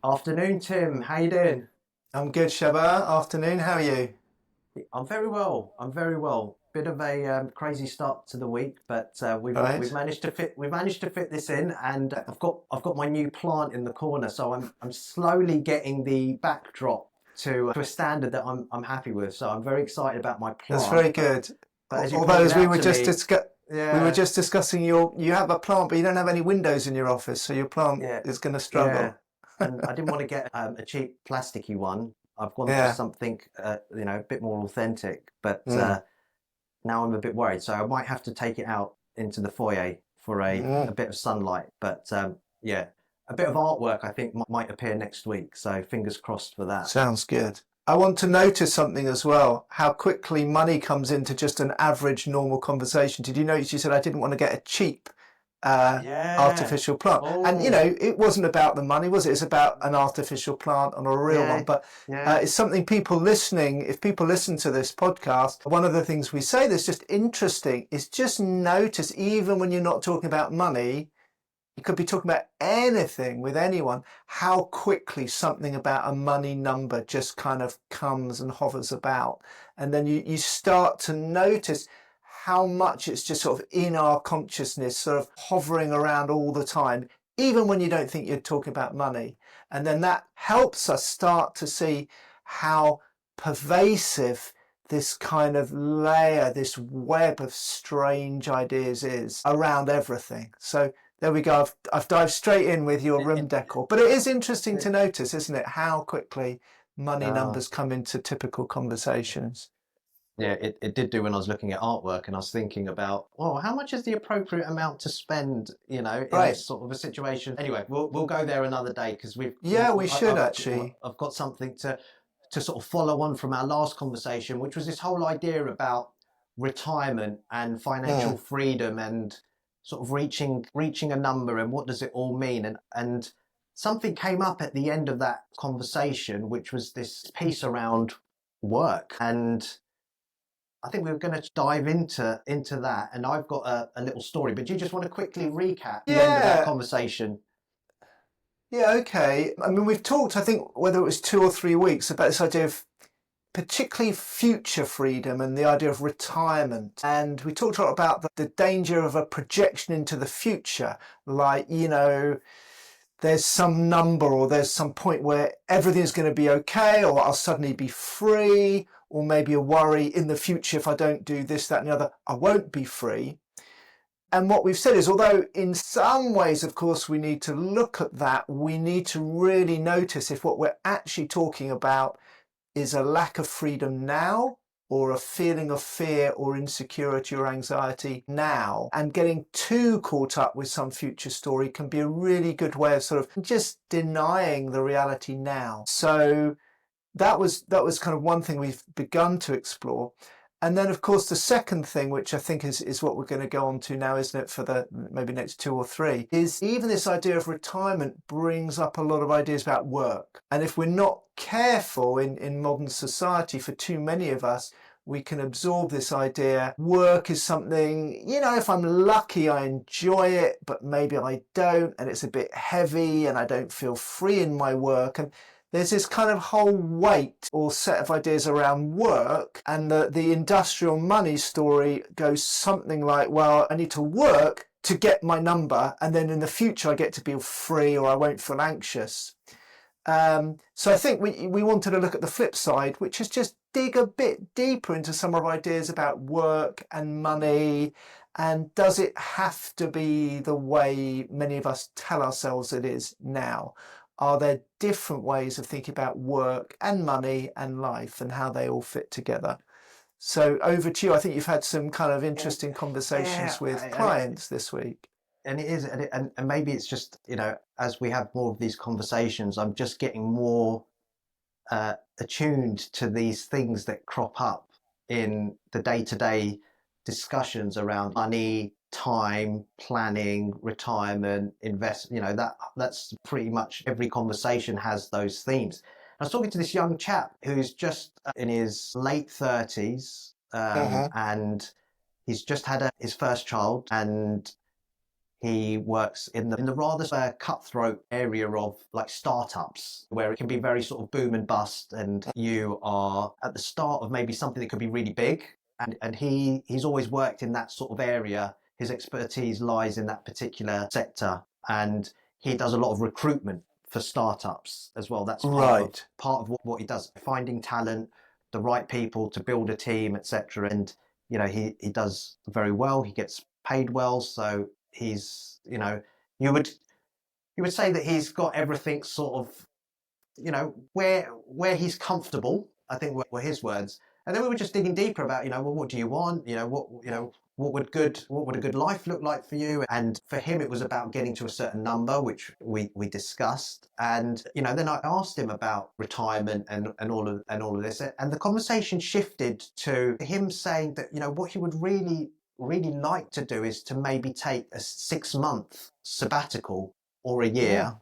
Afternoon, Tim. How you doing? I'm good, Shabbar. Afternoon. How are you? I'm very well. I'm very well. Bit of a crazy start to the week, but we've Right. managed to fit this in, and I've got my new plant in the corner, so I'm slowly getting the backdrop to a standard that I'm happy with. So I'm very excited about my That's plant. very But good. but as you Although, pointed as out to me, we were yeah, just discussing you have a plant, but you don't have any windows in your office, so your plant yeah, is going to yeah. struggle. And I didn't want to get a cheap plasticky one. I've gone for Yeah. something a bit more authentic, but. Mm. Now I'm a bit worried, so I might have to take it out into the foyer for a Mm. bit of sunlight. But yeah, a bit of artwork I think might appear next week, so fingers crossed for that. Sounds good. I want to notice something as well, how quickly money comes into just an average normal conversation. Did you notice you said I didn't want to get a cheap uh, Yeah. artificial plant? And Oh, it wasn't about the money, was it? It's about an artificial plant and a real one. yeah, But yeah. it's something people listening, if people listen to this podcast, one of the things we say that's just interesting is just notice, even when you're not talking about money, you could be talking about anything with anyone, how quickly something about a money number just kind of comes and hovers about. And then you start to notice how much it's just sort of in our consciousness, sort of hovering around all the time, even when you don't think you're talking about money. And then that helps us start to see how pervasive this kind of layer, this web of strange ideas is around everything. So there we go. I've dived straight in with your It, room it, decor. But it is interesting to it, notice, isn't it, how quickly money uh, numbers come into typical conversations. yeah, it did do when I was looking at artwork and I was thinking about, oh, how much is the appropriate amount to spend, in Right. this sort of a situation? Anyway, we'll go there another day because Yeah, we should I've actually. I've got something to sort of follow on from our last conversation, which was this whole idea about retirement and financial Mm. freedom and sort of reaching a number and what does it all mean? And something came up at the end of that conversation, which was this piece around work. And I think we were going to dive into that. And I've got a little story, but do you just want to quickly recap the end of that Yeah. conversation? Yeah, okay. I mean, we've talked, I think, whether it was 2 or 3 weeks, about this idea of particularly future freedom and the idea of retirement. And we talked a lot about the danger of a projection into the future, like, there's some number or there's some point where everything's going to be okay, or I'll suddenly be free, or maybe a worry in the future if I don't do this, that, and the other, I won't be free. And what we've said is, although in some ways, of course, we need to look at that, we need to really notice if what we're actually talking about is a lack of freedom now, or a feeling of fear or insecurity or anxiety now. And getting too caught up with some future story can be a really good way of sort of just denying the reality now. So that was kind of one thing we've begun to explore. And then, of course, the second thing, which I think is what we're going to go on to now, isn't it, for the maybe next 2 or 3, is even this idea of retirement brings up a lot of ideas about work. And if we're not careful in modern society, for too many of us, we can absorb this idea. Work is something, if I'm lucky, I enjoy it, but maybe I don't, and it's a bit heavy and I don't feel free in my work. And there's this kind of whole weight or set of ideas around work, and the industrial money story goes something like, well, I need to work to get my number, and then in the future I get to be free or I won't feel anxious. So I think we wanted to look at the flip side, which is just dig a bit deeper into some of our ideas about work and money, and does it have to be the way many of us tell ourselves it is now? Are there different ways of thinking about work and money and life and how they all fit together? So over to you. I think you've had some kind of Yeah, interesting conversations yeah, with clients this week. and it is, and maybe it's just as we have more of these conversations, I'm just getting more attuned to these things that crop up in the day-to-day discussions around money, time, planning, retirement, invest. That's pretty much every conversation has those themes. I was talking to this young chap who's just in his late 30s, Uh-huh. and he's just had his first child, and He works in the rather cutthroat area of like startups, where it can be very sort of boom and bust, and you are at the start of maybe something that could be really big. And he's always worked in that sort of area. His expertise lies in that particular sector, and he does a lot of recruitment for startups as well. That's Right. part of what he does, finding talent, the right people to build a team, etc. And he does very well. He gets paid well, so he's you would say that he's got everything sort of where he's comfortable. I think were his words. And then we were just digging deeper about well, what do you want? What would a good life look like for you? And for him, it was about getting to a certain number, which we discussed. And then I asked him about retirement and all of this, and the conversation shifted to him saying that what he would really like to do is to maybe take a 6-month sabbatical or a year.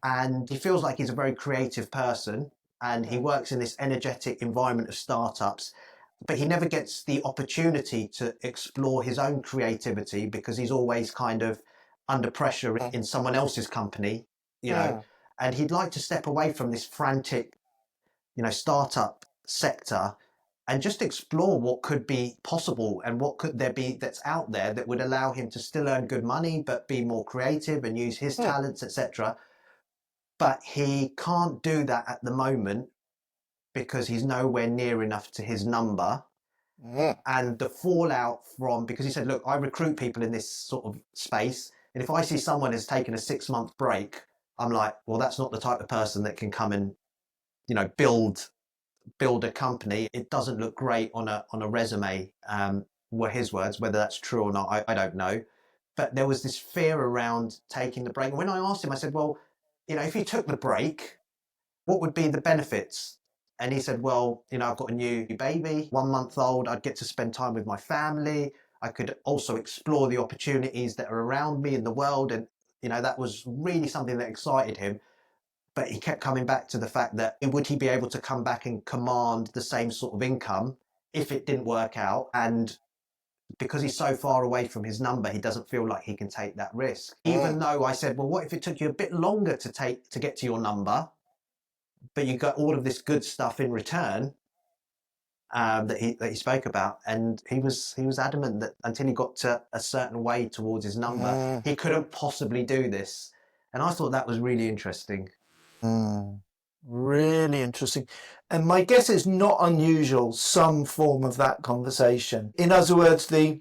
And he feels like he's a very creative person, and he works in this energetic environment of startups, but he never gets the opportunity to explore his own creativity because he's always kind of under pressure in someone else's company, and he'd like to step away from this frantic, startup sector and just explore what could be possible and what could there be that's out there that would allow him to still earn good money but be more creative and use his talents, etc. But he can't do that at the moment because he's nowhere near enough to his number. And the fallout from, because he said, look, I recruit people in this sort of space, and if I see someone has taken a 6-month break, I'm like, well, that's not the type of person that can come and build a company. It doesn't look great on a resume, were his words. Whether that's true or not, I don't know. But there was this fear around taking the break. And when I asked him, I said, well, if you took the break, what would be the benefits? And he said, well, I've got a new baby, 1 month old. I'd get to spend time with my family. I could also explore the opportunities that are around me in the world. And, that was really something that excited him. But he kept coming back to the fact that would he be able to come back and command the same sort of income if it didn't work out? And because he's so far away from his number, he doesn't feel like he can take that risk. Even though I said, well, what if it took you a bit longer to get to your number, but you got all of this good stuff in return, that he spoke about? And he was adamant that until he got to a certain way towards his number, he couldn't possibly do this. And I thought that was really interesting. Really interesting. And my guess is not unusual, some form of that conversation. In other words, the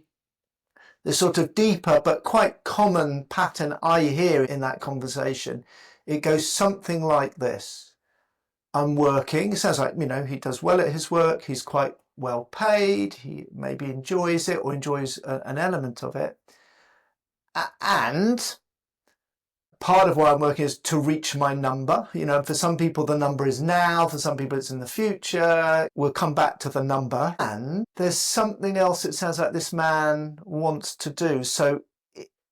sort of deeper but quite common pattern I hear in that conversation, it goes something like this. I'm working. It sounds like, he does well at his work. He's quite well paid. He maybe enjoys it or enjoys an element of it. And part of why I'm working is to reach my number. For some people, the number is now. For some people, it's in the future. We'll come back to the number. And there's something else it sounds like this man wants to do. So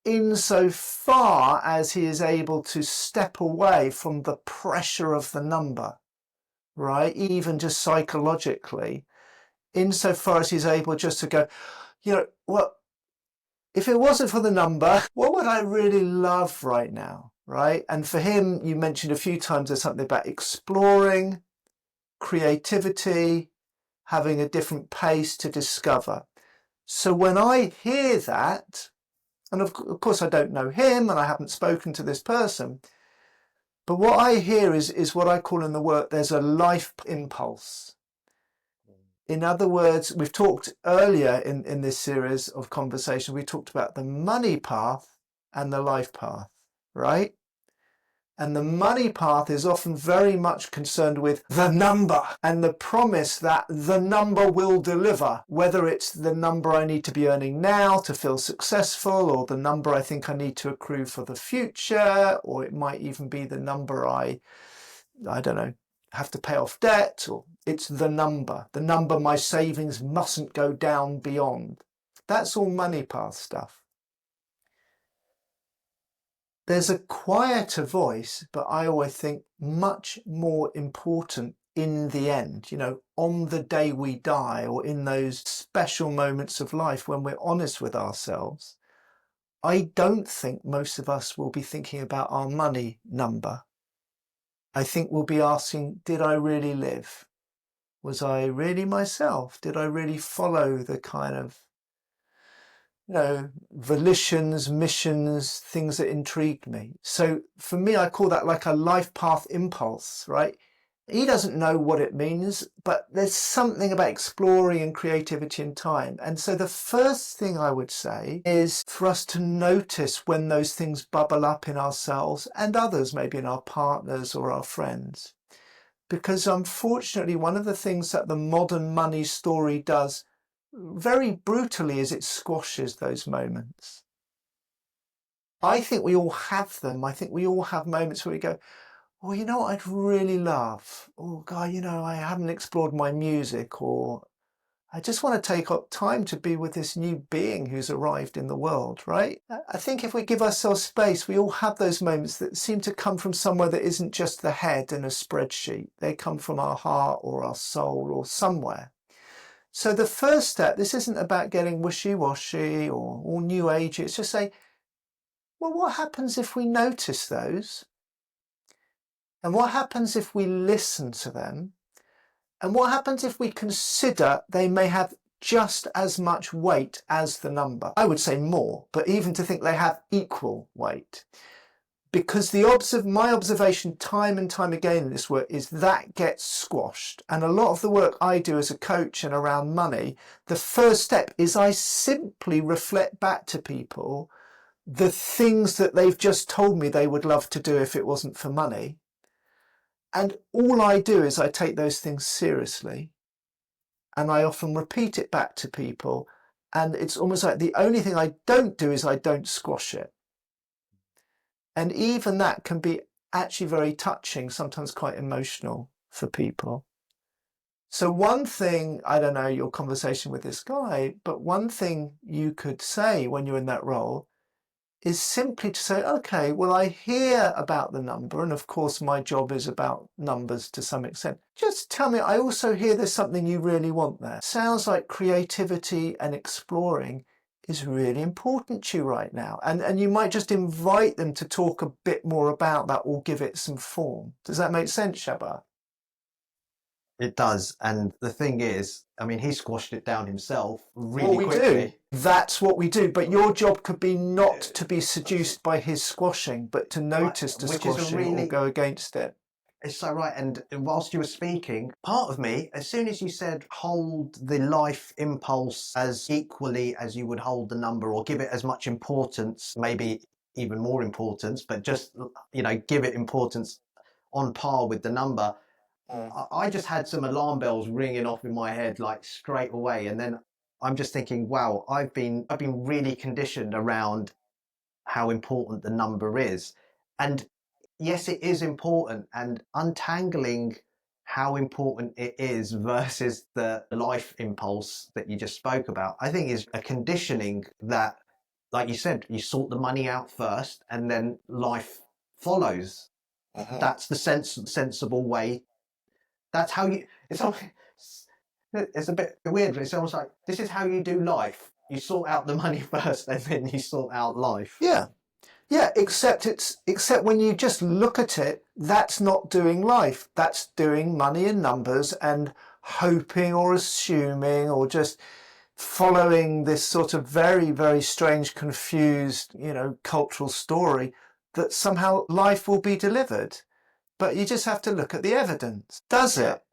insofar as he is able to step away from the pressure of the number, right, even just psychologically, insofar as he's able just to go, well, if it wasn't for the number, what would I really love right now, right? And for him, you mentioned a few times there's something about exploring, creativity, having a different pace to discover. So when I hear that, and of course I don't know him and I haven't spoken to this person, but what I hear is what I call in the work, there's a life impulse. In other words, we've talked earlier in this series of conversation, we talked about the money path and the life path, right? And the money path is often very much concerned with the number and the promise that the number will deliver, whether it's the number I need to be earning now to feel successful, or the number I think I need to accrue for the future, or it might even be the number I don't know, have to pay off debt, or it's the number my savings mustn't go down beyond. That's all money path stuff. There's a quieter voice, but I always think much more important in the end, on the day we die, or in those special moments of life when we're honest with ourselves. I don't think most of us will be thinking about our money number. I think we'll be asking, did I really live? Was I really myself? Did I really follow the kind of, volitions, missions, things that intrigued me? So for me, I call that like a life path impulse, right? He doesn't know what it means, but there's something about exploring and creativity in time. And so the first thing I would say is for us to notice when those things bubble up in ourselves and others, maybe in our partners or our friends. Because unfortunately, one of the things that the modern money story does very brutally is it squashes those moments. I think we all have them. I think we all have moments where we go, well, you know what I'd really love? Oh, God, I haven't explored my music, or I just want to take up time to be with this new being who's arrived in the world, right? I think if we give ourselves space, we all have those moments that seem to come from somewhere that isn't just the head and a spreadsheet. They come from our heart or our soul or somewhere. So the first step, this isn't about getting wishy-washy or all new agey. It's just saying, well, what happens if we notice those? And what happens if we listen to them? And what happens if we consider they may have just as much weight as the number? I would say more, but even to think they have equal weight. Because my observation time and time again in this work is that gets squashed. And a lot of the work I do as a coach and around money, the first step is I simply reflect back to people the things that they've just told me they would love to do if it wasn't for money. And all I do is I take those things seriously, and I often repeat it back to people. And it's almost like the only thing I don't do is I don't squash it. And even that can be actually very touching, sometimes quite emotional for people. So one thing, I don't know your conversation with this guy, but one thing you could say when you're in that role is simply to say, okay, well, I hear about the number, and of course my job is about numbers to some extent. Just tell me, I also hear there's something you really want there. Sounds like creativity and exploring is really important to you right now. And you might just invite them to talk a bit more about that or give it some form. Does that make sense, Shabbar? It does. And the thing is, I mean, he squashed it down himself Well, really we quickly. do. That's what we do. But your job could be not to be seduced by his squashing, but to notice the Which is a squashing or really, go against it. it's so right. And whilst you were speaking, part of me, as soon as you said hold the life impulse as equally as you would hold the number, or give it as much importance, maybe even more importance, but just, give it importance on par with the number, I just had some alarm bells ringing off in my head like straight away. And then I'm just thinking, wow, I've been really conditioned around how important the number is. And yes, it is important, and untangling how important it is versus the life impulse that you just spoke about, I think is a conditioning that, like you said, you sort the money out first and then life follows. That's the sensible way. That's how you, it's a bit weird, but it's almost like this is how you do life. You sort out the money first and then you sort out life. Yeah. Yeah, except when you just look at it, that's not doing life. That's doing money and numbers and hoping or assuming or just following this sort of very, very strange, confused, cultural story that somehow life will be delivered. But you just have to look at the evidence. Does Yeah. it?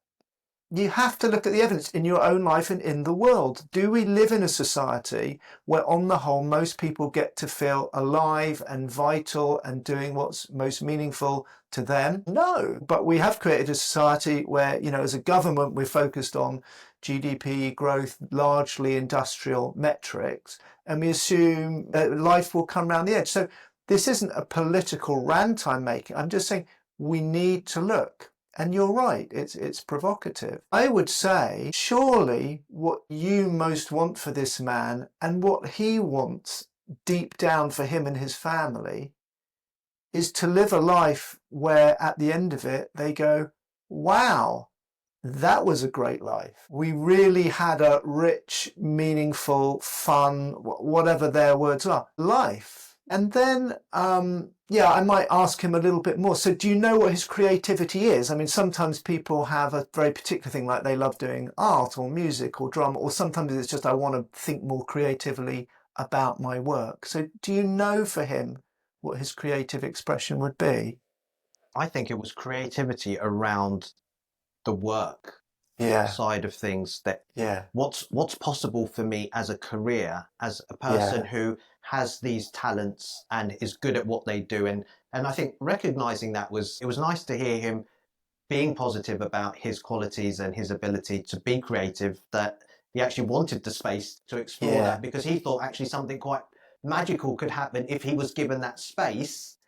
You have to look at the evidence in your own life and in the world. Do we live in a society where, on the whole, most people get to feel alive and vital and doing what's most meaningful to them? No. But we have created a society where, as a government, we're focused on GDP growth, largely industrial metrics, and we assume that life will come around the edge. So this isn't a political rant I'm making. I'm just saying we need to look. And you're right, it's provocative. I would say, surely what you most want for this man and what he wants deep down for him and his family is to live a life where at the end of it they go, wow, that was a great life. We really had a rich, meaningful, fun, whatever their words are, life. And then, I might ask him a little bit more. So do you know what his creativity is? I mean, sometimes people have a very particular thing, like they love doing art or music or drama, or sometimes it's just, I want to think more creatively about my work. So do you know for him what his creative expression would be? I think it was creativity around the work Yeah, side of things, that yeah, what's possible for me as a career, as a person yeah, who has these talents and is good at what they do. And I think recognizing that, was it was nice to hear him being positive about his qualities and his ability to be creative, that he actually wanted the space to explore yeah. that, because he thought actually something quite magical could happen if he was given that space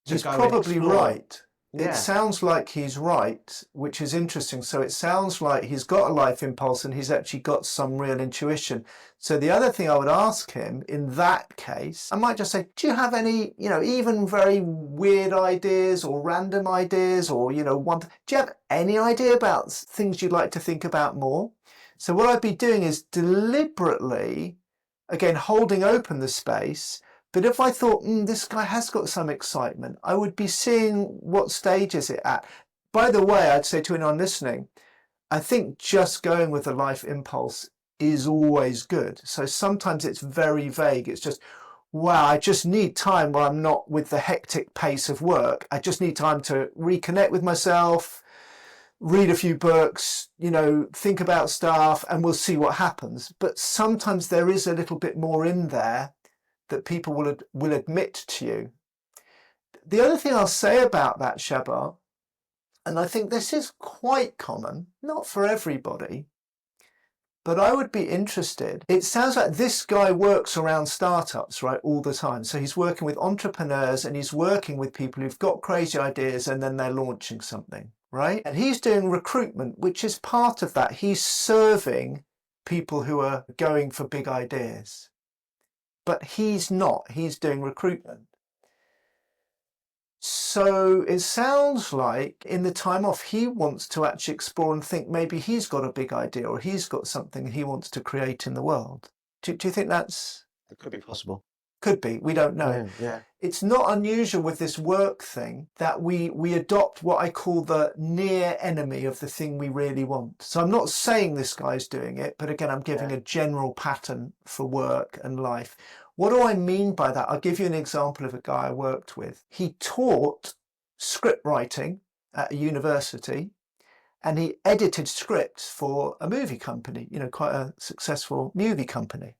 to He's go and probably explore. right. It Yeah. sounds like he's right, which is interesting. So it sounds like he's got a life impulse and he's actually got some real intuition. So the other thing I would ask him in that case, I might just say, do you have any, even very weird ideas or random ideas, or, do you have any idea about things you'd like to think about more? So what I'd be doing is deliberately, again, holding open the space. But if I thought, this guy has got some excitement, I would be seeing what stage is it at. By the way, I'd say to anyone listening, I think just going with the life impulse is always good. So sometimes it's very vague. It's just, wow, I just need time where I'm not with the hectic pace of work. I just need time to reconnect with myself, read a few books, think about stuff, and we'll see what happens. But sometimes there is a little bit more in there that people will admit to you. The other thing I'll say about that, Shabbar, and I think this is quite common, not for everybody, but I would be interested. It sounds like this guy works around startups, right, all the time. So he's working with entrepreneurs and he's working with people who've got crazy ideas and then they're launching something, right? And he's doing recruitment, which is part of that. He's serving people who are going for big ideas. But he's not. He's doing recruitment. So it sounds like in the time off, he wants to actually explore and think maybe he's got a big idea or he's got something he wants to create in the world. Do you think that's... It could be possible. Could be. We don't know. Yeah, yeah. It's not unusual with this work thing that we adopt what I call the near enemy of the thing we really want. So I'm not saying this guy's doing it, but again, I'm giving Yeah. a general pattern for work and life. What do I mean by that? I'll give you an example of a guy I worked with. He taught script writing at a university and he edited scripts for a movie company, quite a successful movie company.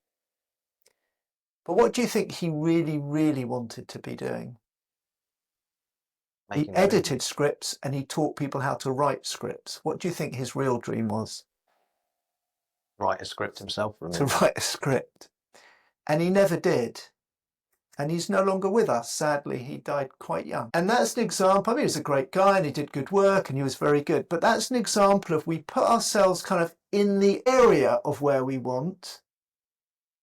But what do you think he really, really wanted to be doing? He Making a movie. edited scripts and he taught people how to write scripts. What do you think his real dream was? Write a script himself for a To movie. write a script. And he never did. And he's no longer with us. Sadly, he died quite young. And that's an example. I mean, he was a great guy and he did good work and he was very good. But that's an example of we put ourselves kind of in the area of where we want,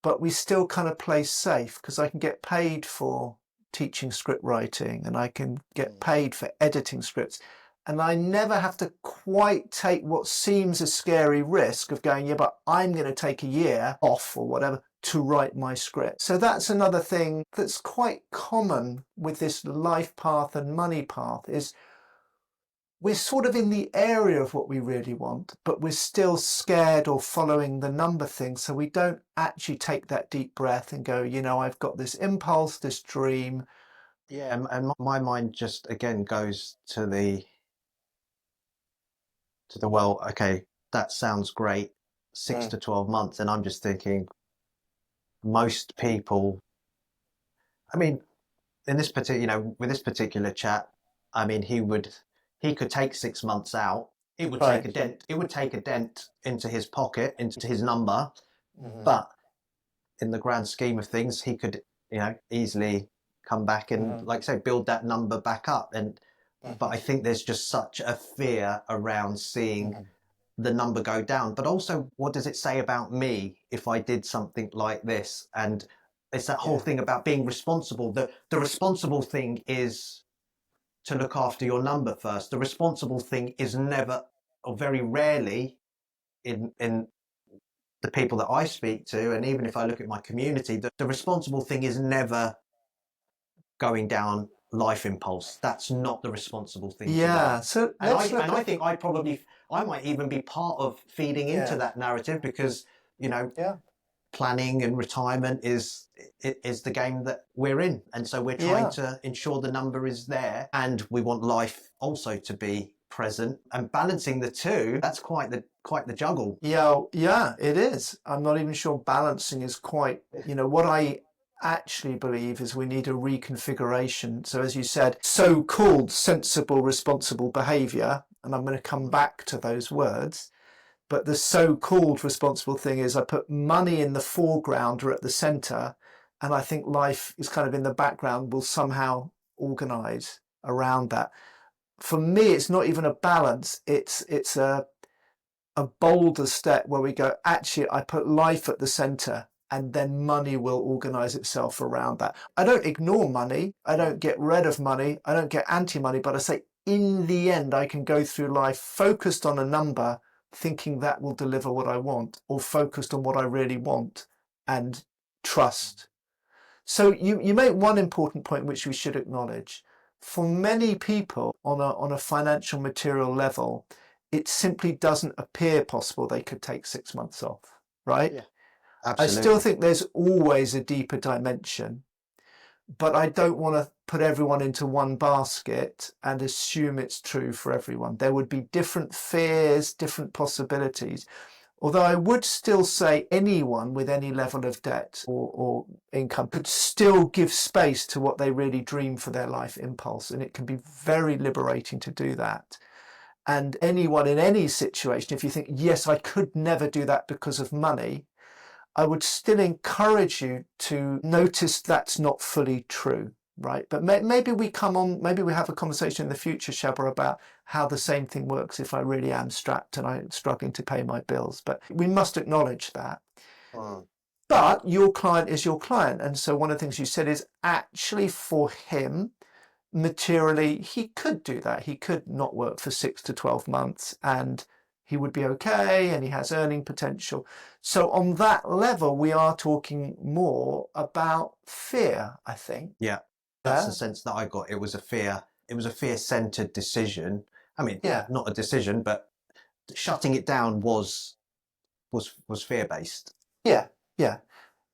but we still kind of play safe because I can get paid for teaching script writing and I can get paid for editing scripts. And I never have to quite take what seems a scary risk of going, yeah, but I'm going to take a year off or whatever to write my script. So that's another thing that's quite common with this life path and money path is we're sort of in the area of what we really want, but we're still scared or following the number thing. So we don't actually take that deep breath and go, I've got this impulse, this dream. Yeah, and my mind just again goes to well, okay, that sounds great, 6 to 12 months, and I'm just thinking most people. I mean, in this particular, with this particular chat, I mean, he could take 6 months out. It would take Right. a dent. It would take a dent into his pocket, into his number, Mm-hmm. but in the grand scheme of things, he could, easily come back and, Mm-hmm. like I say, build that number back up. But I think there's just such a fear around seeing Mm-hmm. the number go down. But also, what does it say about me if I did something like this? And it's that whole Yeah. thing about being responsible. The responsible thing is to look after your number first. The responsible thing is never or very rarely in the people that I speak to, and even if I look at my community, the responsible thing is never going down life impulse. That's not the responsible thing to do. Yeah. So And let's look I at, think I might even be part of feeding into yeah, that narrative because, you know, yeah, planning and retirement is the game that we're in, and so we're trying yeah. to ensure the number is there, and we want life also to be present, and balancing the two. That's quite the juggle. Yeah, yeah, it is. I'm not even sure balancing is quite, what I actually believe is we need a reconfiguration. So as you said, so-called sensible, responsible behavior, and I'm going to come back to those words, but the so-called responsible thing is I put money in the foreground or at the center, and I think life is kind of in the background, will somehow organize around that. For me, it's not even a balance. It's a bolder step where we go, actually, I put life at the center and then money will organize itself around that. I don't ignore money. I don't get rid of money. I don't get anti-money, but I say in the end, I can go through life focused on a number, thinking that will deliver what I want, or focused on what I really want and trust. So you make one important point, which we should acknowledge. For many people on a financial material level, it simply doesn't appear possible they could take 6 months off, right? Yeah, I still absolutely. think there's always a deeper dimension, but I don't want to put everyone into one basket and assume it's true for everyone. There would be different fears, different possibilities. Although I would still say anyone with any level of debt or income could still give space to what they really dream for their life impulse. And it can be very liberating to do that. And anyone in any situation, if you think, yes, I could never do that because of money, I would still encourage you to notice that's not fully true, right? But maybe we have a conversation in the future, Shabbar, about how the same thing works if I really am strapped and I'm struggling to pay my bills. But we must acknowledge that. Mm. But your client is your client. And so one of the things you said is actually for him, materially, he could do that. He could not work for 6 to 12 months and he would be okay and he has earning potential. So on that level, we are talking more about fear, I think. Yeah, that's the sense that I got. It was a fear-centered decision. I mean, Yeah. not a decision, but shutting it down was fear-based. Yeah. Yeah.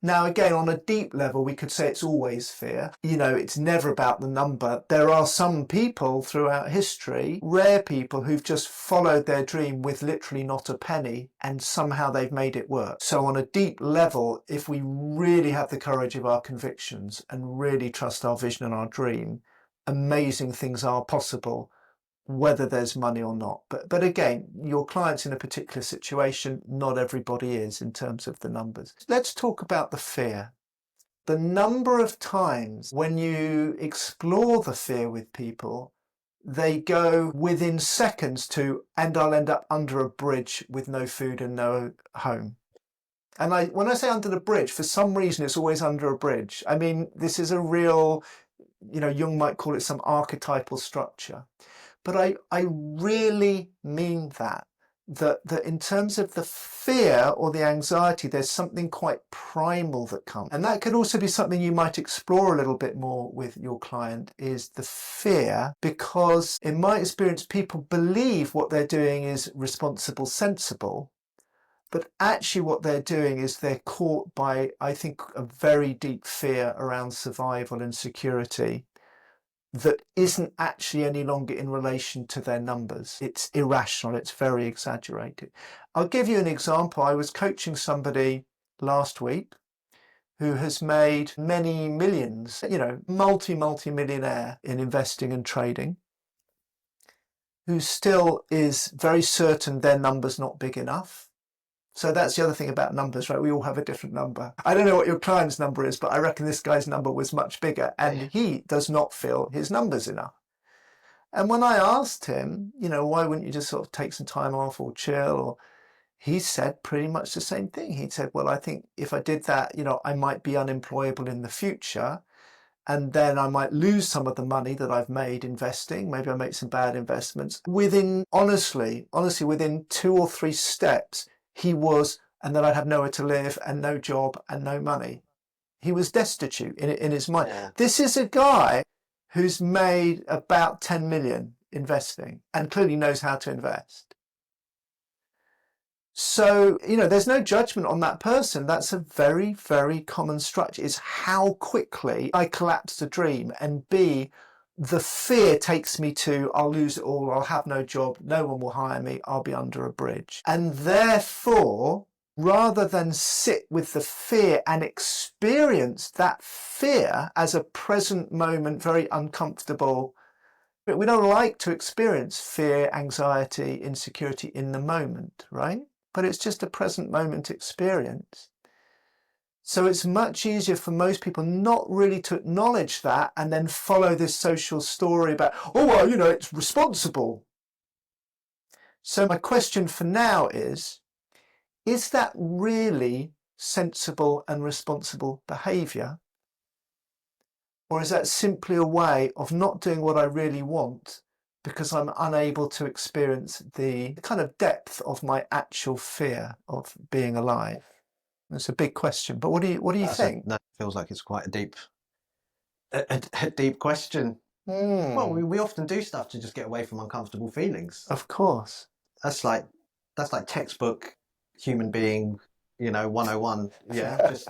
Now, again, on a deep level, we could say it's always fear. It's never about the number. There are some people throughout history, rare people, who've just followed their dream with literally not a penny, and somehow they've made it work. So on a deep level, if we really have the courage of our convictions and really trust our vision and our dream, amazing things are possible, whether there's money or not. But again, your client's in a particular situation, not everybody is in terms of the numbers. Let's talk about the fear. The number of times when you explore the fear with people, they go within seconds to, and I'll end up under a bridge with no food and no home. And when I say under the bridge, for some reason, it's always under a bridge. I mean, this is a real, Jung might call it some archetypal structure. But I really mean that in terms of the fear or the anxiety, there's something quite primal that comes. And that could also be something you might explore a little bit more with your client, is the fear, because in my experience, people believe what they're doing is responsible, sensible. But actually what they're doing is they're caught by, I think, a very deep fear around survival and security that isn't actually any longer in relation to their numbers. It's irrational, it's very exaggerated. I'll give you an example. I was coaching somebody last week who has made many millions, multi-millionaire in investing and trading, who still is very certain their number's not big enough. So that's the other thing about numbers, right? We all have a different number. I don't know what your client's number is, but I reckon this guy's number was much bigger and he does not feel his number's enough. And when I asked him, why wouldn't you just sort of take some time off or chill? Or he said pretty much the same thing. He said, well, I think if I did that, I might be unemployable in the future. and then I might lose some of the money that I've made investing. Maybe I make some bad investments. Honestly, within 2 or 3 steps, and then I'd have nowhere to live and no job and no money. He was destitute in his mind. Yeah. This is a guy who's made about 10 million investing and clearly knows how to invest. So, there's no judgment on that person. That's a very, very common structure, is how quickly I collapse a dream, and B, the fear takes me to, I'll lose it all, I'll have no job, no one will hire me, I'll be under a bridge. And therefore, rather than sit with the fear and experience that fear as a present moment, very uncomfortable, we don't like to experience fear, anxiety, insecurity in the moment, right? But it's just a present moment experience. So it's much easier for most people not really to acknowledge that and then follow this social story about, oh, well, it's responsible. So my question for now is that really sensible and responsible behaviour? Or is that simply a way of not doing what I really want because I'm unable to experience the kind of depth of my actual fear of being alive? It's a big question, but what do you think? That feels like it's quite a deep question. Well, Mm, we often do stuff to just get away from uncomfortable feelings. of course. That's like textbook human being, 101. Yeah, just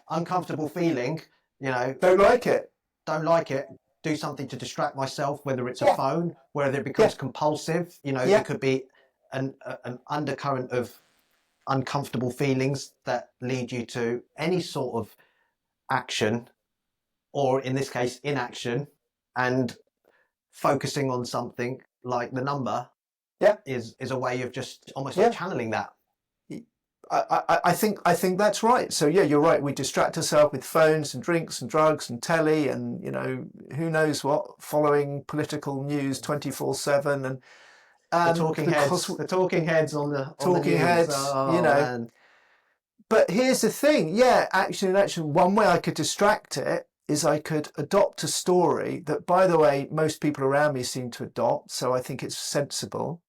uncomfortable feeling, Don't like it. don't like it. Do something to distract myself, whether it's a phone, whether it becomes compulsive. It could be an undercurrent of uncomfortable feelings that lead you to any sort of action, or in this case, inaction, and focusing on something like the number is a way of just almost like channeling that. I think that's right. So yeah, you're right. We distract ourselves with phones and drinks and drugs and telly and who knows what, following political news 24/7 and The talking heads on the talking news. heads. Man. But here's the thing. Yeah, action. One way I could distract it is I could adopt a story that, by the way, most people around me seem to adopt. So I think it's sensible.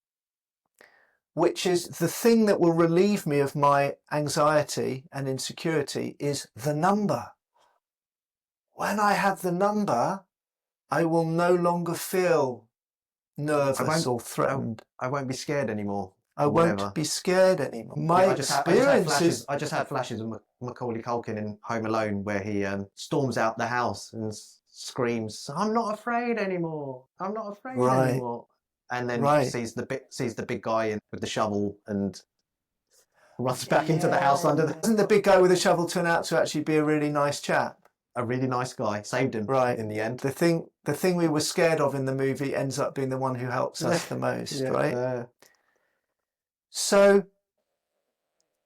Which is the thing that will relieve me of my anxiety and insecurity is the number. When I have the number, I will no longer feel nervous or threatened. I won't be scared anymore. I won't be scared anymore. My experiences. I just had flashes of Macaulay Culkin in Home Alone, where he storms out the house and screams, "I'm not afraid anymore. I'm not afraid anymore." And then sees the big guy with the shovel and runs back into the house under the... Doesn't the big guy with the shovel turn out to actually be a really nice chap? A really nice guy. Saved him in the end. The thing we were scared of in the movie ends up being the one who helps us the most, right?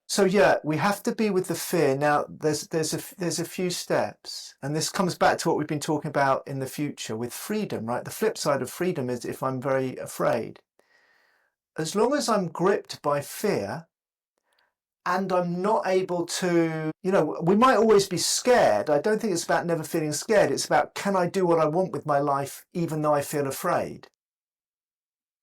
So yeah, we have to be with the fear. Now, there's a few steps, and this comes back to what we've been talking about in the future with freedom, right? The flip side of freedom is if I'm very afraid. As long as I'm gripped by fear and I'm not able to, we might always be scared. I don't think it's about never feeling scared. It's about, can I do what I want with my life even though I feel afraid?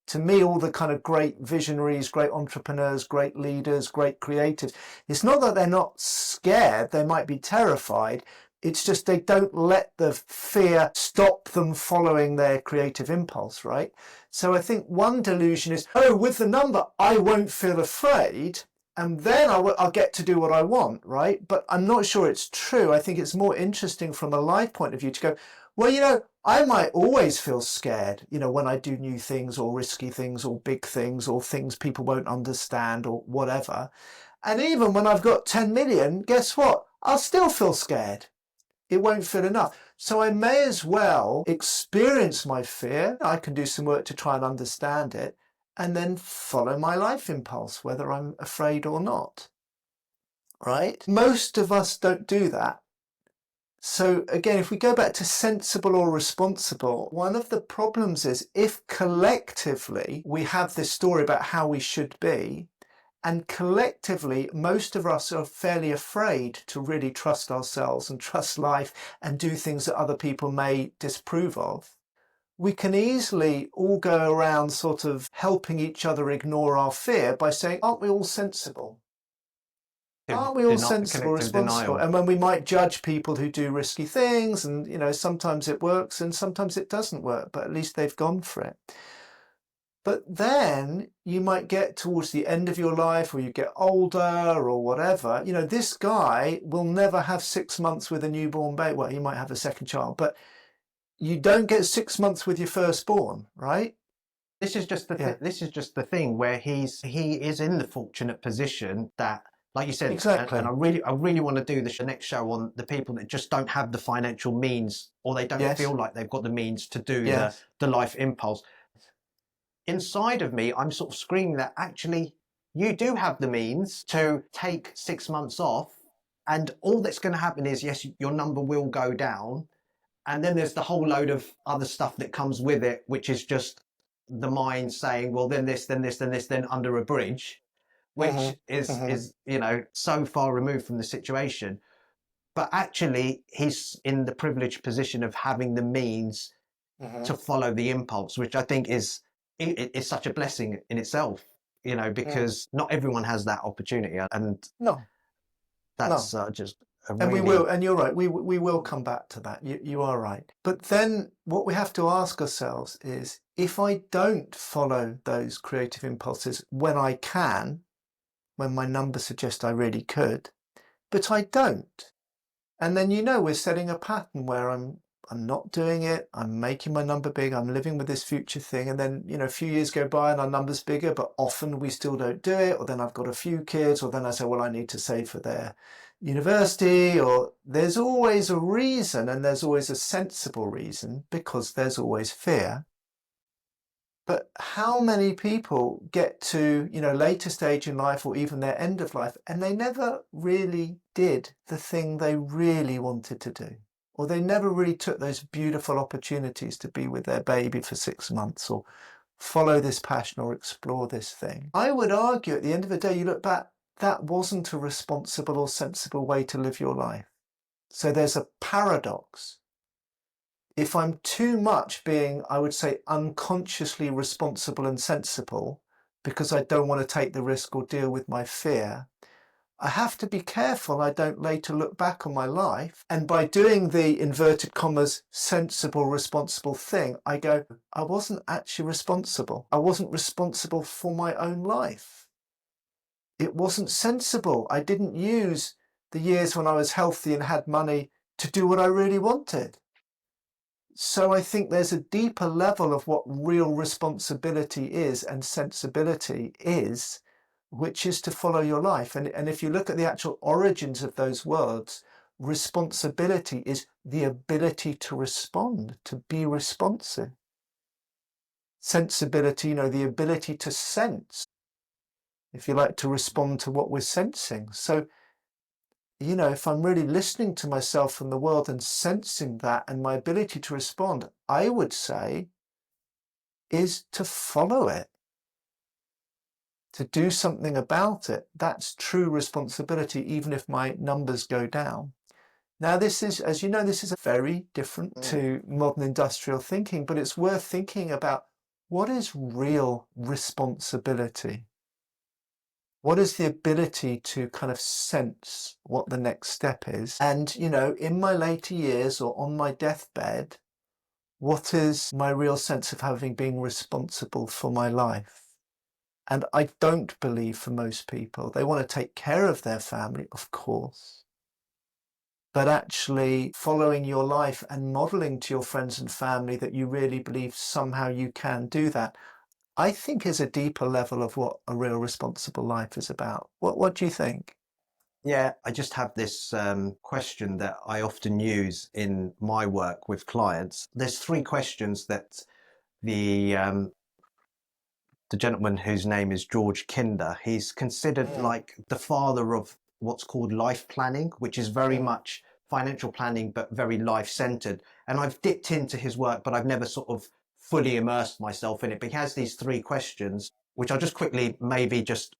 To me, all the kind of great visionaries, great entrepreneurs, great leaders, great creatives, it's not that they're not scared, they might be terrified. It's just they don't let the fear stop them following their creative impulse, right? So I think one delusion is, with the number, I won't feel afraid, and then I'll get to do what I want, right? But I'm not sure it's true. I think it's more interesting from a life point of view to go, well, I might always feel scared, when I do new things or risky things or big things or things people won't understand or whatever. And even when I've got 10 million, guess what? I'll still feel scared. It won't feel enough. So I may as well experience my fear. I can do some work to try and understand it and then follow my life impulse, whether I'm afraid or not. Right? Most of us don't do that. So again, if we go back to sensible or responsible, one of the problems is if collectively we have this story about how we should be, And collectively, most of us are fairly afraid to really trust ourselves and trust life and do things that other people may disapprove of. We can easily all go around sort of helping each other ignore our fear by saying, aren't we all sensible? Aren't we all sensible, Collective responsible? denial. And when we might judge people who do risky things, and sometimes it works and sometimes it doesn't work, but at least they've gone for it. But then you might get towards the end of your life, or you get older or whatever. This guy will never have 6 months with a newborn baby. Well, he might have a second child, but you don't get 6 months with your firstborn, right? This is just the thing where he is in the fortunate position that, like you said, Exactly. and I really want to do the next show on the people that just don't have the financial means, or they don't Yes. feel like they've got the means to do Yes. the life impulse. Inside of me, I'm sort of screaming that actually you do have the means to take 6 months off, and all that's going to happen is, yes, your number will go down, and then there's the whole load of other stuff that comes with it, which is just the mind saying, well, then this, then this, then this, then under a bridge, which is so far removed from the situation. But actually, he's in the privileged position of having the means to follow the impulse, which I think is such a blessing in itself, because not everyone has that opportunity, and No. that's just a And really... we will, and you're right, we will come back to that. You are right. But then what we have to ask ourselves is, if I don't follow those creative impulses when I can, when my numbers suggest I really could, but I don't, and then we're setting a pattern where I'm not doing it, I'm making my number big, I'm living with this future thing, and then a few years go by and our number's bigger, but often we still don't do it, or then I've got a few kids, or then I say, well, I need to save for their university, or there's always a reason, and there's always a sensible reason, because there's always fear. But how many people get to, later stage in life, or even their end of life, and they never really did the thing they really wanted to do, or they never really took those beautiful opportunities to be with their baby for 6 months, or follow this passion, or explore this thing? I would argue at the end of the day, you look back, that wasn't a responsible or sensible way to live your life. So there's a paradox. If I'm too much being, I would say, unconsciously responsible and sensible, because I don't want to take the risk or deal with my fear, I have to be careful I don't later look back on my life, and by doing the inverted commas sensible, responsible thing, I go, I wasn't actually responsible. I wasn't responsible for my own life. It wasn't sensible. I didn't use the years when I was healthy and had money to do what I really wanted. So I think there's a deeper level of what real responsibility is and sensibility is, which is to follow your life. And if you look at the actual origins of those words, responsibility is the ability to respond, to be responsive. Sensibility, the ability to sense, if you like, to respond to what we're sensing. So, if I'm really listening to myself and the world and sensing that, and my ability to respond, I would say, is to follow it, to do something about it. That's true responsibility, even if my numbers go down. Now, this is, as you know, this is very different to modern industrial thinking, but it's worth thinking about, what is real responsibility? What is the ability to kind of sense what the next step is? And, in my later years, or on my deathbed, what is my real sense of having been responsible for my life? And I don't believe, for most people, they want to take care of their family, of course, but actually following your life and modeling to your friends and family that you really believe somehow you can do that, I think is a deeper level of what a real responsible life is about. What do you think? Yeah, I just have this question that I often use in my work with clients. There's 3 questions that the gentleman whose name is George Kinder, he's considered like the father of what's called life planning, which is very much financial planning, but very life-centered. And I've dipped into his work, but I've never sort of fully immersed myself in it. But he has these 3 questions, which I'll just quickly maybe just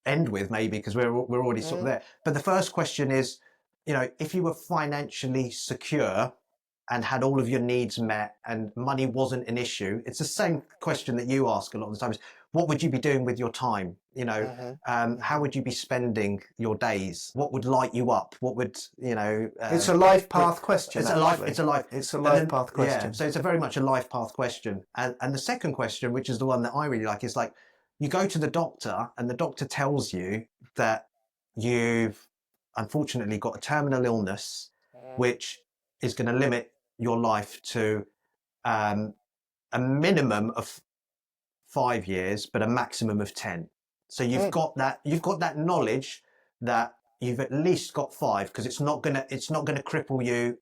end with, maybe, because we're already sort of there. But the first question is, if you were financially secure and had all of your needs met and money wasn't an issue, it's the same question that you ask a lot of the times. What would you be doing with your time? How would you be spending your days? What would light you up? What would, it's a life path question. It's a life path question. Yeah, so it's very much a life path question. And the second question, which is the one that I really like, is like, you go to the doctor and the doctor tells you that you've unfortunately got a terminal illness, which is going to limit your life to a minimum of 5 years, but a maximum of 10. So you've got that knowledge that you've at least got 5, because it's not gonna cripple you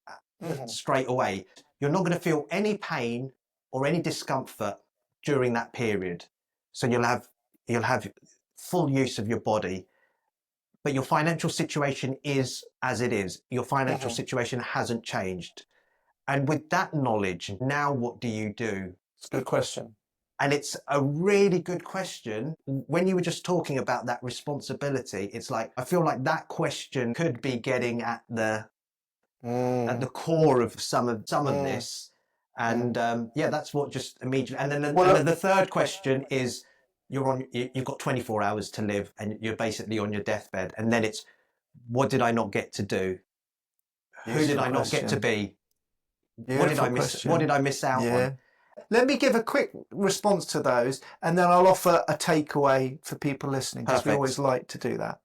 straight away. You're not going to feel any pain or any discomfort during that period. So you'll have full use of your body, but your financial situation is as it is. Your financial situation hasn't changed. And with that knowledge, now what do you do? It's a good question. And it's a really good question. When you were just talking about that responsibility, it's like, I feel like that question could be getting at the core of some of this. And that's what just immediately. And then the third question is, you've got 24 hours to live and you're basically on your deathbed. And then it's, what did I not get to do? Who did I not get to be? What did I miss out on? Let me give a quick response to those, and then I'll offer a takeaway for people listening, because we always like to do that.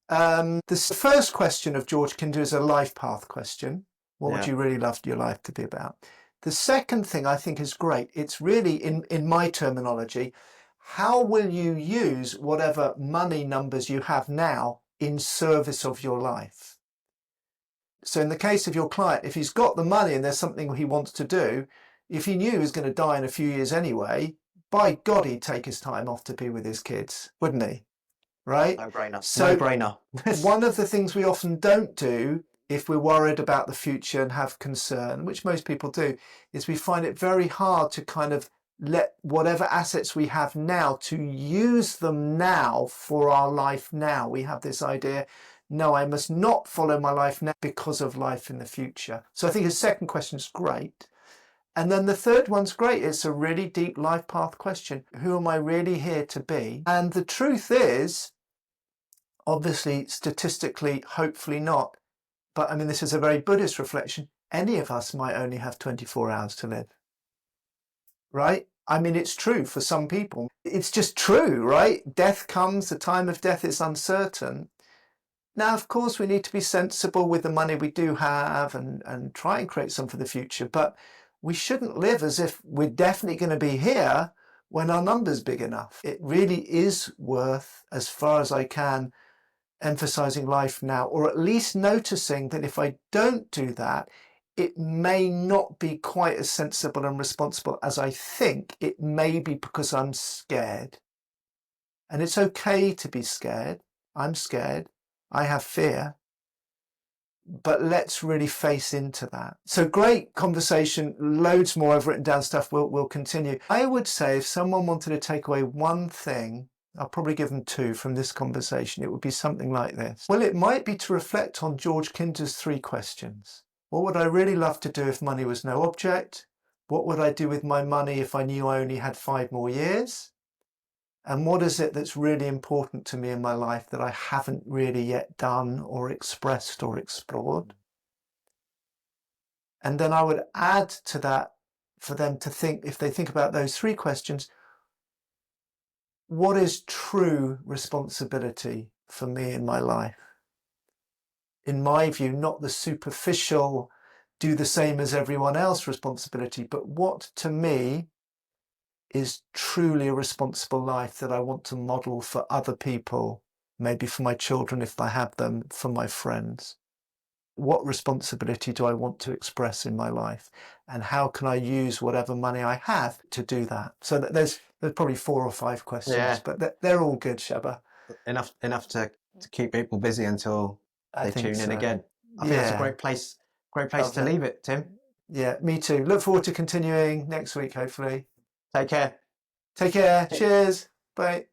The first question of George Kinder is a life path question. What would you really love your life to be about? The second thing I think is great. It's really, in my terminology, how will you use whatever money numbers you have now in service of your life? So in the case of your client, if he's got the money and there's something he wants to do, if he knew he was going to die in a few years anyway, by God, he'd take his time off to be with his kids, wouldn't he? Right? No-brainer. So No-brainer. One of the things we often don't do if we're worried about the future and have concern, which most people do, is we find it very hard to kind of let whatever assets we have now, to use them now for our life now. We have this idea, no, I must not follow my life now because of life in the future. So I think his second question is great. And then the third one's great. It's a really deep life path question. Who am I really here to be? And the truth is, obviously, statistically, hopefully not, but I mean, this is a very Buddhist reflection. Any of us might only have 24 hours to live, right? I mean, it's true for some people. It's just true, right? Death comes, the time of death is uncertain. Now, of course, we need to be sensible with the money we do have and try and create some for the future, but we shouldn't live as if we're definitely going to be here when our number's big enough. It really is worth, as far as I can, emphasizing life now, or at least noticing that if I don't do that, it may not be quite as sensible and responsible as I think. It may be because I'm scared. And it's okay to be scared. I'm scared. I have fear. But let's really face into that. So great conversation, loads more. I've written down stuff. We'll continue. I would say if someone wanted to take away one thing, I'll probably give them 2 from this conversation. It would be something like this. Well, it might be to reflect on George Kinder's 3 questions. What would I really love to do if money was no object? What would I do with my money if I knew I only had 5 more years? And what is it that's really important to me in my life that I haven't really yet done or expressed or explored? And then I would add to that for them to think, if they think about those 3 questions, what is true responsibility for me in my life? In my view, not the superficial, do the same as everyone else responsibility, but what to me is truly a responsible life that I want to model for other people, maybe for my children if I have them, for my friends. What responsibility do I want to express in my life? And how can I use whatever money I have to do that? So that there's probably 4 or 5 questions, but they're all good, Shabbar. Enough to keep people busy until they tune in again. I think that's a great place to leave it, Tim. Yeah, me too. Look forward to continuing next week, hopefully. Take care. Take care. Cheers. Bye.